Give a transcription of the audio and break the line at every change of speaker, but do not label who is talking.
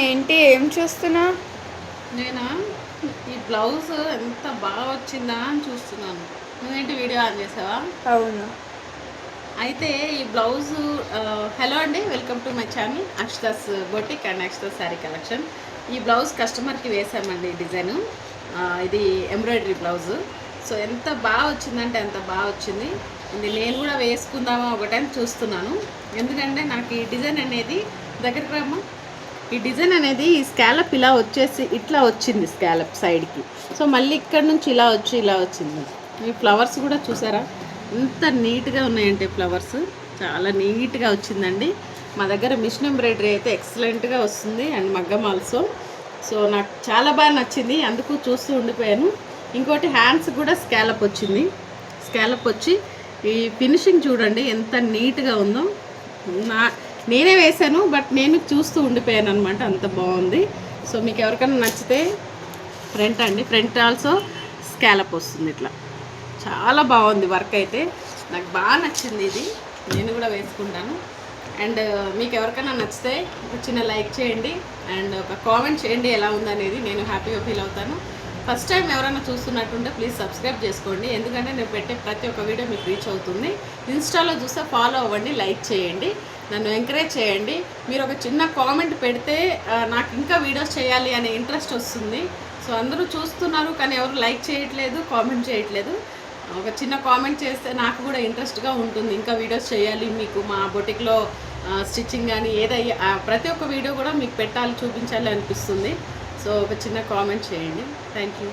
ఏంటి ఏం చూస్తున్నా?
నేనా ఈ బ్లౌజ్ ఎంత బాగా వచ్చిందా అని చూస్తున్నాను. నువ్వేంటి వీడియో ఆన్ చేసావా?
అవును.
అయితే ఈ బ్లౌజ్ హలో అండి, welcome to my channel Akshata's boutique and Akshata's sari collection. ఈ బ్లౌజ్ కస్టమర్కి వేసామండి డిజైను. ఇది ఎంబ్రాయిడరీ బ్లౌజు. సో ఎంత బాగా వచ్చిందంటే అంత బాగా వచ్చింది. ఇది నేను కూడా వేసుకుందామా ఒకటని చూస్తున్నాను. ఎందుకంటే నాకు ఈ డిజైన్ అనేది దగ్గరికి రమ్మా, ఈ డిజైన్ అనేది ఈ స్కాలప్ ఇలా వచ్చేసి ఇట్లా వచ్చింది స్కాలప్ సైడ్కి. సో మళ్ళీ ఇక్కడ నుంచి ఇలా వచ్చింది. ఈ ఫ్లవర్స్ కూడా చూసారా ఎంత నీట్గా ఉన్నాయంటే ఫ్లవర్స్ చాలా నీట్గా వచ్చిందండి. మా దగ్గర మిషన్ ఎంబ్రాయిడరీ అయితే ఎక్సలెంట్గా వస్తుంది అండ్ మగ్గం ఆల్సో. సో నాకు చాలా బాగా నచ్చింది, అందుకు చూస్తూ ఉండిపోయాను. ఇంకోటి హ్యాండ్స్ కూడా స్కాలప్ వచ్చింది. స్కాలప్ వచ్చి ఈ ఫినిషింగ్ చూడండి ఎంత నీట్గా ఉందో. నేనే వేశాను, బట్ నేను చూస్తూ ఉండిపోయాను అనమాట, అంత బాగుంది. సో మీకు ఎవరికైనా నచ్చితే ఫ్రంట్ ఆల్సో స్కాలప్ వస్తుంది ఇట్లా. చాలా బాగుంది వర్క్ అయితే, నాకు బాగా నచ్చింది ఇది. నేను కూడా వేసుకుంటాను. అండ్ మీకు ఎవరికైనా నచ్చితే ఒక చిన్న లైక్ చేయండి అండ్ ఒక కామెంట్ చేయండి ఎలా ఉందనేది. నేను హ్యాపీగా ఫీల్ అవుతాను. ఫస్ట్ టైం ఎవరైనా చూస్తున్నట్టుంటే ప్లీజ్ సబ్స్క్రైబ్ చేసుకోండి, ఎందుకంటే నేను పెట్టే ప్రతి ఒక్క వీడియో మీకు రీచ్ అవుతుంది. ఇన్స్టాలో చూస్తే ఫాలో అవ్వండి, లైక్ చేయండి, నన్ను ఎంకరేజ్ చేయండి. మీరు ఒక చిన్న కామెంట్ పెడితే నాకు ఇంకా వీడియోస్ చేయాలి అనే ఇంట్రెస్ట్ వస్తుంది. సో అందరూ చూస్తున్నారు కానీ ఎవరు లైక్ చేయట్లేదు, కామెంట్ చేయట్లేదు. ఒక చిన్న కామెంట్ చేస్తే నాకు కూడా ఇంట్రెస్ట్గా ఉంటుంది, ఇంకా వీడియోస్ చేయాలి, మీకు మా బొటిక్లో స్టిచ్చింగ్ కానీ ఏదయ్యా ప్రతి ఒక్క వీడియో కూడా మీకు పెట్టాలి, చూపించాలి అనిపిస్తుంది. సో ఒక చిన్న కామెంట్ చేయండి. Thank you.